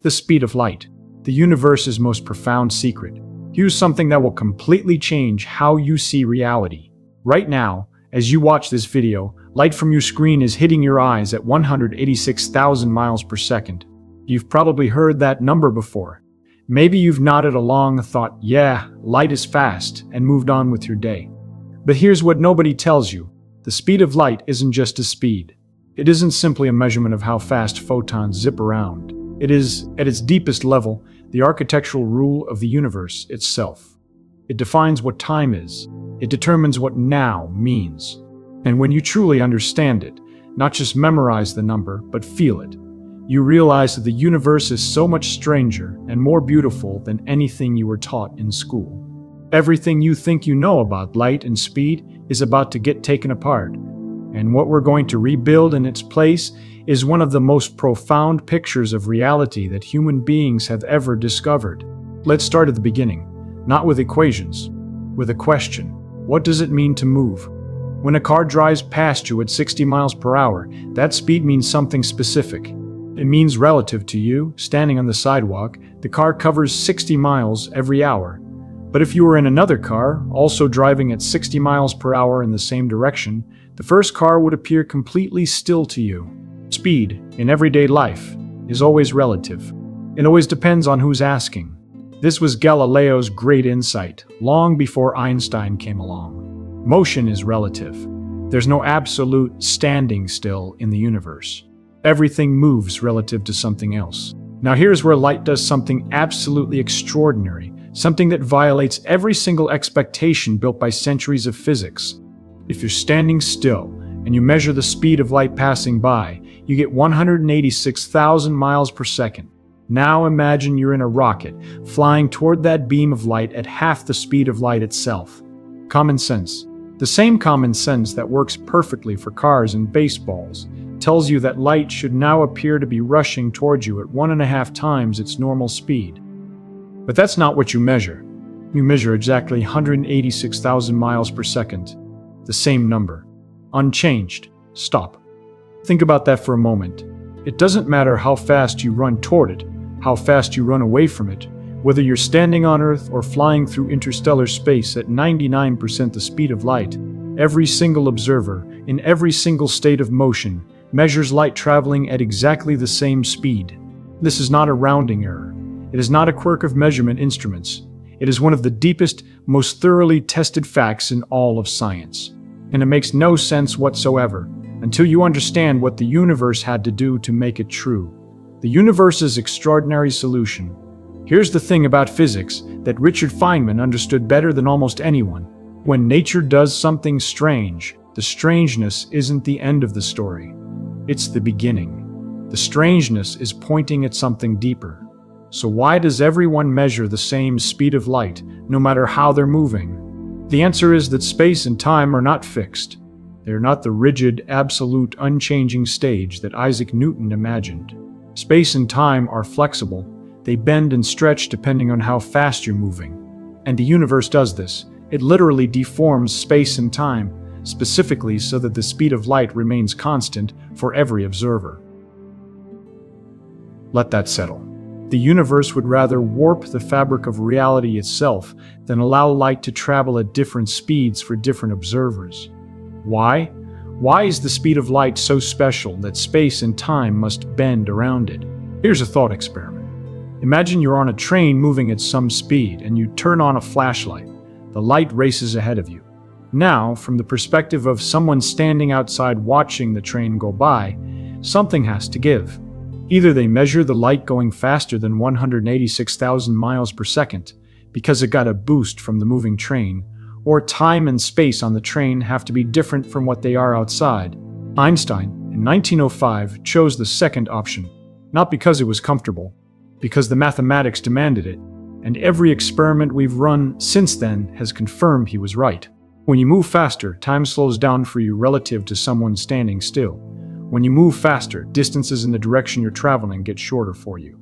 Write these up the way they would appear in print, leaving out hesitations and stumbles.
The speed of light, the universe's most profound secret. Here's something that will completely change how you see reality. Right now, as you watch this video, light from your screen is hitting your eyes at 186,000 miles per second. You've probably heard that number before. Maybe you've nodded along, thought, yeah, light is fast, and moved on with your day. But here's what nobody tells you. The speed of light isn't just a speed. It isn't simply a measurement of how fast photons zip around. It is, at its deepest level, the architectural rule of the universe itself. It defines what time is. It determines what now means. And when you truly understand it, not just memorize the number, but feel it, you realize that the universe is so much stranger and more beautiful than anything you were taught in school. Everything you think you know about light and speed is about to get taken apart, and what we're going to rebuild in its place is one of the most profound pictures of reality that human beings have ever discovered. Let's start at the beginning, not with equations, with a question. What does it mean to move? When a car drives past you at 60 miles per hour, that speed means something specific. It means relative to you, standing on the sidewalk, the car covers 60 miles every hour. But if you were in another car, also driving at 60 miles per hour in the same direction, the first car would appear completely still to you. Speed, in everyday life, is always relative. It always depends on who's asking. This was Galileo's great insight, long before Einstein came along. Motion is relative. There's no absolute standing still in the universe. Everything moves relative to something else. Now here's where light does something absolutely extraordinary, something that violates every single expectation built by centuries of physics. If you're standing still and you measure the speed of light passing by, you get 186,000 miles per second. Now imagine you're in a rocket, flying toward that beam of light at half the speed of light itself. Common sense. The same common sense that works perfectly for cars and baseballs tells you that light should now appear to be rushing towards you at 1.5 times its normal speed. But that's not what you measure. You measure exactly 186,000 miles per second. The same number. Unchanged. Stop. Think about that for a moment. It doesn't matter how fast you run toward it, how fast you run away from it, whether you're standing on Earth or flying through interstellar space at 99% the speed of light. Every single observer, in every single state of motion, measures light traveling at exactly the same speed. This is not a rounding error. It is not a quirk of measurement instruments. It is one of the deepest, most thoroughly tested facts in all of science. And it makes no sense whatsoever until you understand what the universe had to do to make it true. The universe's extraordinary solution. Here's the thing about physics that Richard Feynman understood better than almost anyone. When nature does something strange, the strangeness isn't the end of the story. It's the beginning. The strangeness is pointing at something deeper. So why does everyone measure the same speed of light, no matter how they're moving? The answer is that space and time are not fixed. They're not the rigid, absolute, unchanging stage that Isaac Newton imagined. Space and time are flexible. They bend and stretch depending on how fast you're moving. And the universe does this. It literally deforms space and time, specifically so that the speed of light remains constant for every observer. Let that settle. The universe would rather warp the fabric of reality itself than allow light to travel at different speeds for different observers. Why? Why is the speed of light so special that space and time must bend around it? Here's a thought experiment. Imagine you're on a train moving at some speed and you turn on a flashlight. The light races ahead of you. Now, from the perspective of someone standing outside watching the train go by, something has to give. Either they measure the light going faster than 186,000 miles per second because it got a boost from the moving train, or time and space on the train have to be different from what they are outside. Einstein, in 1905, chose the second option, not because it was comfortable, because the mathematics demanded it, and every experiment we've run since then has confirmed he was right. When you move faster, time slows down for you relative to someone standing still. When you move faster, distances in the direction you're traveling get shorter for you.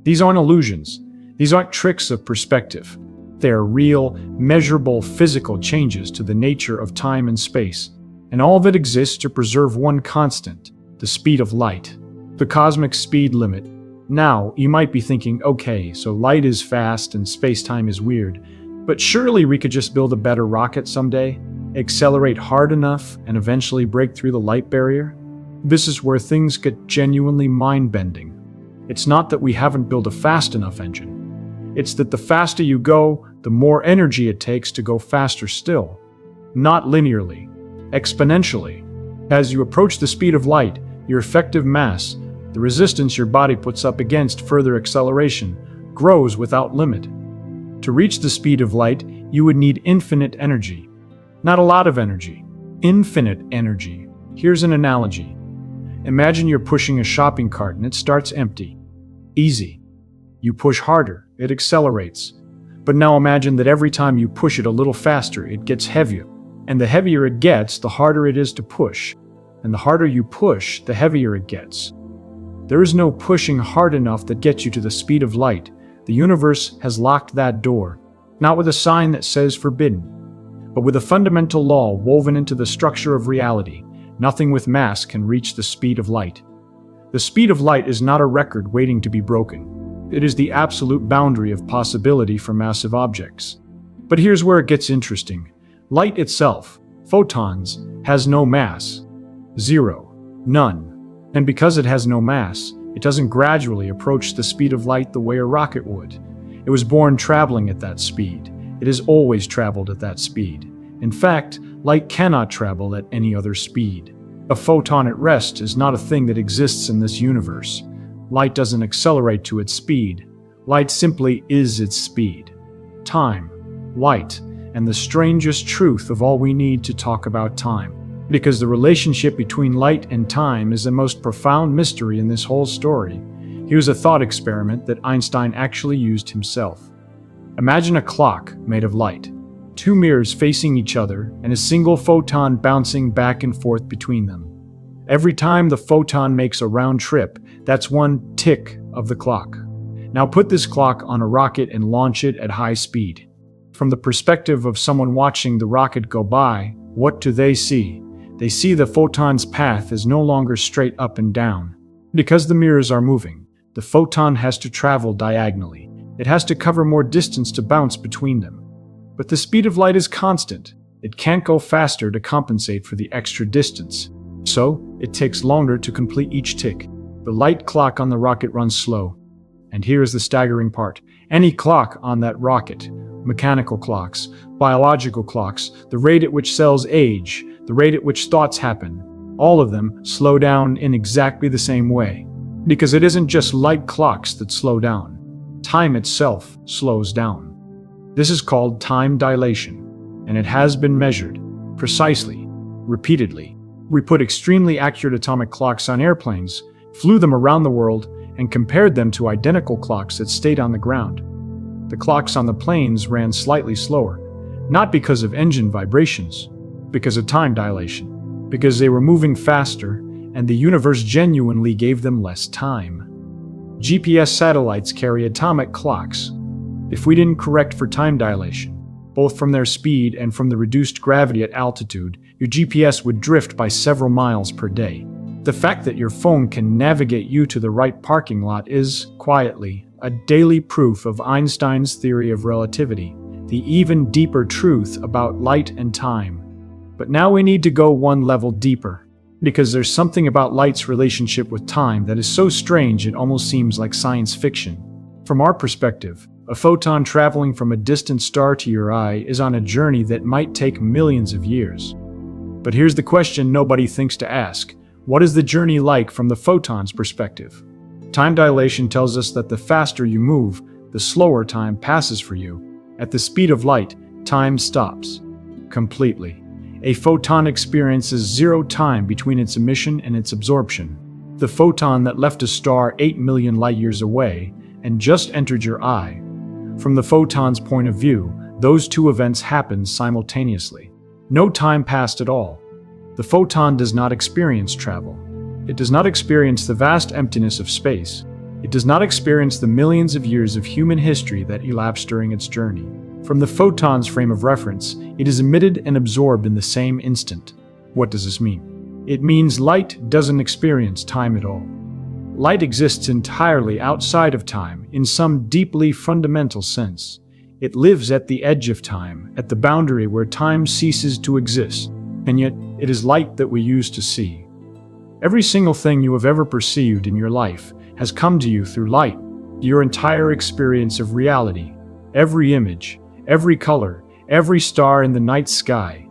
These aren't illusions. These aren't tricks of perspective. They are real, measurable physical changes to the nature of time and space, and all of it exists to preserve one constant, the speed of light. The cosmic speed limit, Now, you might be thinking, okay, so light is fast and space-time is weird, but surely we could just build a better rocket someday, accelerate hard enough, and eventually break through the light barrier? This is where things get genuinely mind-bending. It's not that we haven't built a fast enough engine. It's that the faster you go, the more energy it takes to go faster still. Not linearly, exponentially. As you approach the speed of light, your effective mass, the resistance your body puts up against further acceleration, grows without limit. To reach the speed of light, you would need infinite energy. Not a lot of energy. Infinite energy. Here's an analogy. Imagine you're pushing a shopping cart and it starts empty. Easy. You push harder, it accelerates. But now imagine that every time you push it a little faster, it gets heavier. And the heavier it gets, the harder it is to push. And the harder you push, the heavier it gets. There is no pushing hard enough that gets you to the speed of light. The universe has locked that door, not with a sign that says forbidden, but with a fundamental law woven into the structure of reality. Nothing with mass can reach the speed of light. The speed of light is not a record waiting to be broken. It is the absolute boundary of possibility for massive objects. But here's where it gets interesting. Light itself, photons, has no mass. Zero. None. And because it has no mass, it doesn't gradually approach the speed of light the way a rocket would. It was born traveling at that speed. It has always traveled at that speed. In fact, light cannot travel at any other speed. A photon at rest is not a thing that exists in this universe. Light doesn't accelerate to its speed. Light simply is its speed. Time, light, and the strangest truth of all we need to talk about time. Because the relationship between light and time is the most profound mystery in this whole story. Here's a thought experiment that Einstein actually used himself. Imagine a clock made of light, two mirrors facing each other, and a single photon bouncing back and forth between them. Every time the photon makes a round trip, that's one tick of the clock. Now put this clock on a rocket and launch it at high speed. From the perspective of someone watching the rocket go by, what do they see? They see the photon's path is no longer straight up and down. Because the mirrors are moving, the photon has to travel diagonally. It has to cover more distance to bounce between them. But the speed of light is constant. It can't go faster to compensate for the extra distance. So, it takes longer to complete each tick. The light clock on the rocket runs slow. And here is the staggering part. Any clock on that rocket, mechanical clocks, biological clocks, the rate at which cells age, the rate at which thoughts happen, all of them slow down in exactly the same way. Because it isn't just light clocks that slow down. Time itself slows down. This is called time dilation, and it has been measured, precisely, repeatedly. We put extremely accurate atomic clocks on airplanes, flew them around the world, and compared them to identical clocks that stayed on the ground. The clocks on the planes ran slightly slower, not because of engine vibrations, because of time dilation, because they were moving faster, and the universe genuinely gave them less time. GPS satellites carry atomic clocks. If we didn't correct for time dilation, both from their speed and from the reduced gravity at altitude, your GPS would drift by several miles per day. The fact that your phone can navigate you to the right parking lot is, quietly, a daily proof of Einstein's theory of relativity, the even deeper truth about light and time. But now we need to go one level deeper, because there's something about light's relationship with time that is so strange it almost seems like science fiction. From our perspective, a photon traveling from a distant star to your eye is on a journey that might take millions of years. But here's the question nobody thinks to ask. What is the journey like from the photon's perspective? Time dilation tells us that the faster you move, the slower time passes for you. At the speed of light, time stops. Completely. A photon experiences zero time between its emission and its absorption. The photon that left a star 8 million light-years away and just entered your eye. From the photon's point of view, those two events happened simultaneously. No time passed at all. The photon does not experience travel. It does not experience the vast emptiness of space. It does not experience the millions of years of human history that elapsed during its journey. From the photon's frame of reference, it is emitted and absorbed in the same instant. What does this mean? It means light doesn't experience time at all. Light exists entirely outside of time in some deeply fundamental sense. It lives at the edge of time, at the boundary where time ceases to exist, and yet it is light that we use to see. Every single thing you have ever perceived in your life has come to you through light. Your entire experience of reality, every image, every color, every star in the night sky,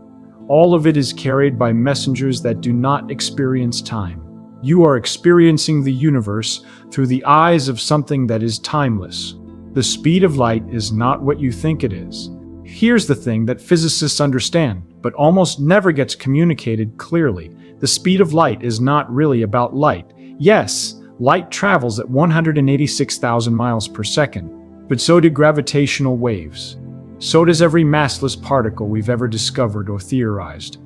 all of it is carried by messengers that do not experience time. You are experiencing the universe through the eyes of something that is timeless. The speed of light is not what you think it is. Here's the thing that physicists understand, but almost never gets communicated clearly. The speed of light is not really about light. Yes, light travels at 186,000 miles per second, but so do gravitational waves. So does every massless particle we've ever discovered or theorized.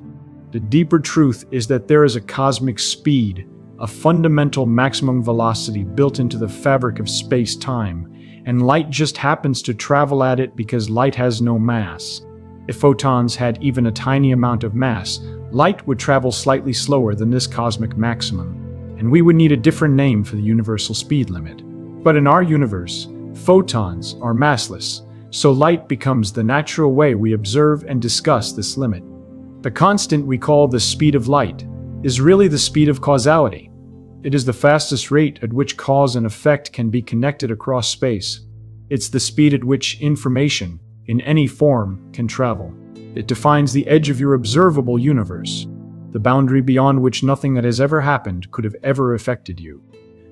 The deeper truth is that there is a cosmic speed, a fundamental maximum velocity built into the fabric of space-time, and light just happens to travel at it because light has no mass. If photons had even a tiny amount of mass, light would travel slightly slower than this cosmic maximum, and we would need a different name for the universal speed limit. But in our universe, photons are massless, so light becomes the natural way we observe and discuss this limit. The constant we call the speed of light is really the speed of causality. It is the fastest rate at which cause and effect can be connected across space. It's the speed at which information, in any form, can travel. It defines the edge of your observable universe, the boundary beyond which nothing that has ever happened could have ever affected you.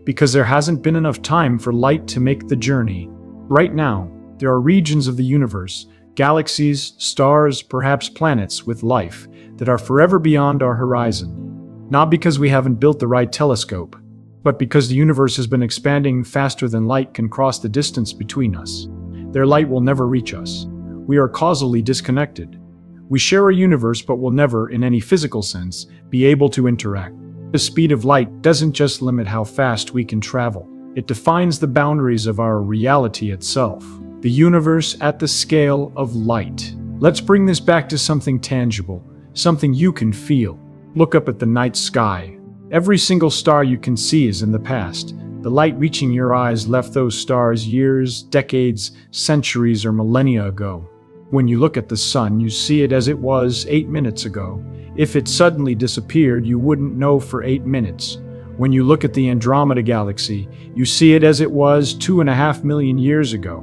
Because there hasn't been enough time for light to make the journey. Right now, there are regions of the universe, galaxies, stars, perhaps planets with life, that are forever beyond our horizon. Not because we haven't built the right telescope, but because the universe has been expanding faster than light can cross the distance between us. Their light will never reach us. We are causally disconnected. We share a universe but will never, in any physical sense, be able to interact. The speed of light doesn't just limit how fast we can travel. It defines the boundaries of our reality itself. The universe at the scale of light. Let's bring this back to something tangible, something you can feel. Look up at the night sky. Every single star you can see is in the past. The light reaching your eyes left those stars years, decades, centuries, or millennia ago. When you look at the sun, you see it as it was 8 minutes ago. If it suddenly disappeared, you wouldn't know for 8 minutes. When you look at the Andromeda galaxy, you see it as it was 2.5 million years ago.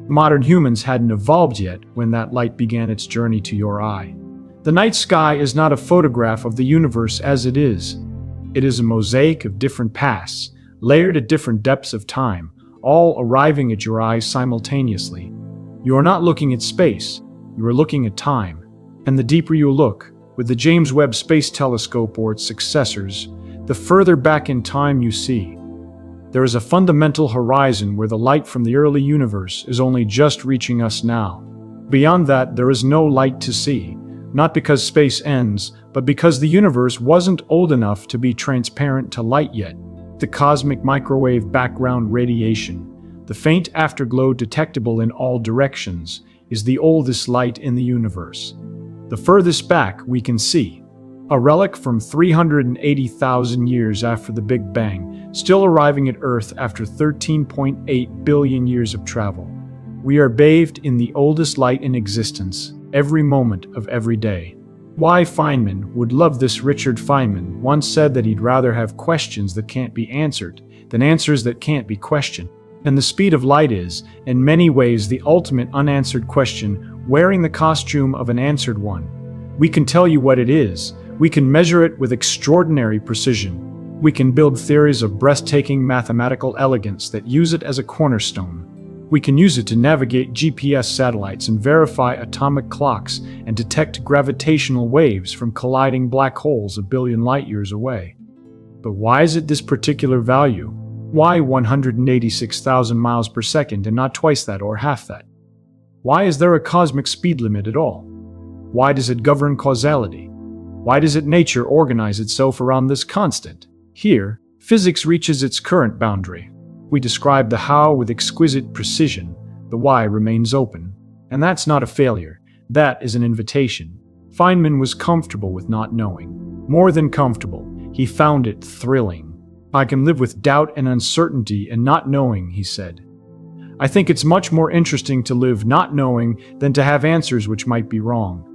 Modern humans hadn't evolved yet when that light began its journey to your eye. The night sky is not a photograph of the universe as it is. It is a mosaic of different paths, layered at different depths of time, all arriving at your eyes simultaneously. You are not looking at space, you are looking at time. And the deeper you look, with the James Webb Space Telescope or its successors, the further back in time you see. There is a fundamental horizon where the light from the early universe is only just reaching us now. Beyond that, there is no light to see, not because space ends, but because the universe wasn't old enough to be transparent to light yet. The cosmic microwave background radiation, the faint afterglow detectable in all directions, is the oldest light in the universe. The furthest back we can see. A relic from 380,000 years after the Big Bang, still arriving at Earth after 13.8 billion years of travel. We are bathed in the oldest light in existence, every moment of every day. Why Feynman would love this. Richard Feynman once said that he'd rather have questions that can't be answered than answers that can't be questioned. And the speed of light is, in many ways, the ultimate unanswered question, wearing the costume of an answered one. We can tell you what it is. We can measure it with extraordinary precision. We can build theories of breathtaking mathematical elegance that use it as a cornerstone. We can use it to navigate GPS satellites and verify atomic clocks and detect gravitational waves from colliding black holes a billion light years away. But why is it this particular value? Why 186,000 miles per second and not twice that or half that? Why is there a cosmic speed limit at all? Why does it govern causality? Why does nature organize itself around this constant? Here, physics reaches its current boundary. We describe the how with exquisite precision. The why remains open. And that's not a failure. That is an invitation. Feynman was comfortable with not knowing. More than comfortable, he found it thrilling. I can live with doubt and uncertainty and not knowing, he said. I think it's much more interesting to live not knowing than to have answers which might be wrong.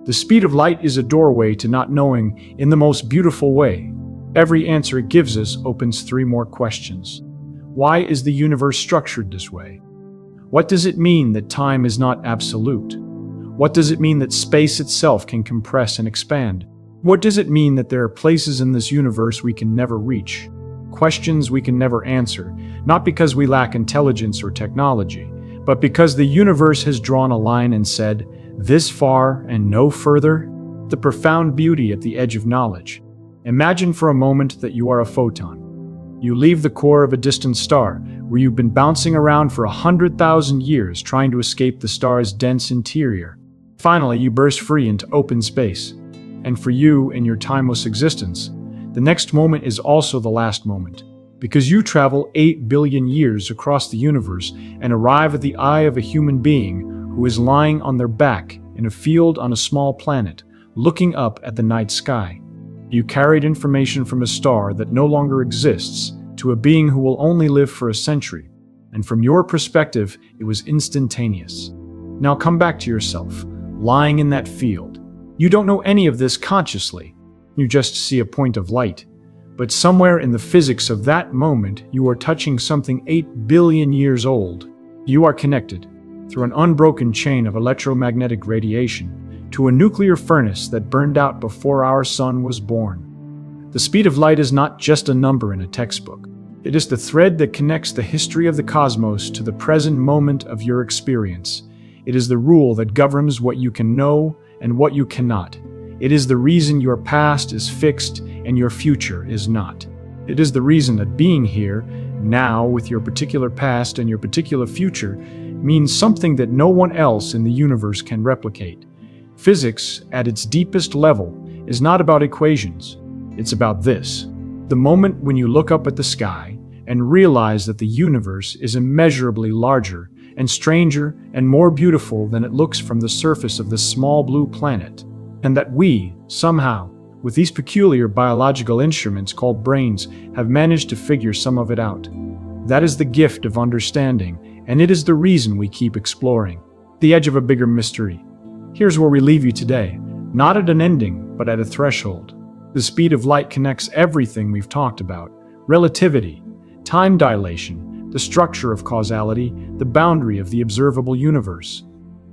The speed of light is a doorway to not knowing in the most beautiful way. Every answer it gives us opens 3 more questions. Why is the universe structured this way? What does it mean that time is not absolute? What does it mean that space itself can compress and expand? What does it mean that there are places in this universe we can never reach? Questions we can never answer, not because we lack intelligence or technology, but because the universe has drawn a line and said, this far and no further? The profound beauty at the edge of knowledge. Imagine for a moment that you are a photon. You leave the core of a distant star, where you've been bouncing around for 100,000 years trying to escape the star's dense interior. Finally, you burst free into open space. And for you, in your timeless existence, the next moment is also the last moment, because you travel 8 billion years across the universe and arrive at the eye of a human being who is lying on their back in a field on a small planet, looking up at the night sky. You carried information from a star that no longer exists to a being who will only live for a century, and from your perspective, it was instantaneous. Now come back to yourself, lying in that field. You don't know any of this consciously. You just see a point of light. But somewhere in the physics of that moment, you are touching something 8 billion years old. You are connected, through an unbroken chain of electromagnetic radiation, to a nuclear furnace that burned out before our sun was born. The speed of light is not just a number in a textbook. It is the thread that connects the history of the cosmos to the present moment of your experience. It is the rule that governs what you can know and what you cannot. It is the reason your past is fixed and your future is not. It is the reason that being here, now, with your particular past and your particular future, means something that no one else in the universe can replicate. Physics, at its deepest level, is not about equations. It's about this: the moment when you look up at the sky and realize that the universe is immeasurably larger and stranger and more beautiful than it looks from the surface of this small blue planet, and that we, somehow, with these peculiar biological instruments called brains, have managed to figure some of it out. That is the gift of understanding, and it is the reason we keep exploring. The edge of a bigger mystery. Here's where we leave you today, not at an ending, but at a threshold. The speed of light connects everything we've talked about: relativity, time dilation, the structure of causality, the boundary of the observable universe.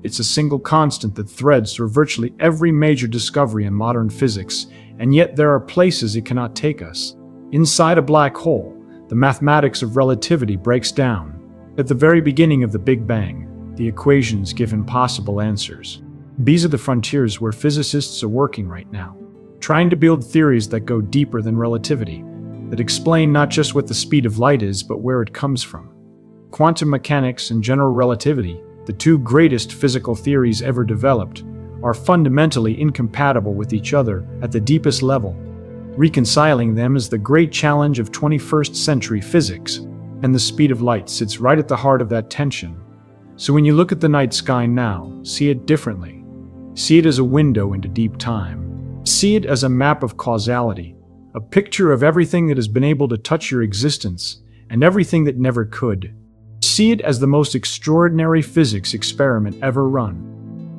It's a single constant that threads through virtually every major discovery in modern physics, and yet there are places it cannot take us. Inside a black hole, the mathematics of relativity breaks down. At the very beginning of the Big Bang, the equations give impossible answers. These are the frontiers where physicists are working right now, trying to build theories that go deeper than relativity, that explain not just what the speed of light is, but where it comes from. Quantum mechanics and general relativity, the 2 greatest physical theories ever developed, are fundamentally incompatible with each other at the deepest level. Reconciling them is the great challenge of 21st century physics, and the speed of light sits right at the heart of that tension. So when you look at the night sky now, see it differently. See it as a window into deep time. See it as a map of causality, a picture of everything that has been able to touch your existence and everything that never could. See it as the most extraordinary physics experiment ever run,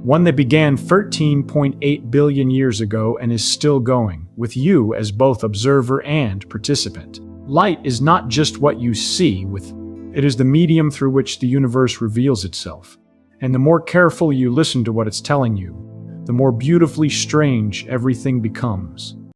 one that began 13.8 billion years ago and is still going, with you as both observer and participant. Light is not just what you see it is the medium through which the universe reveals itself. And the more careful you listen to what it's telling you, the more beautifully strange everything becomes.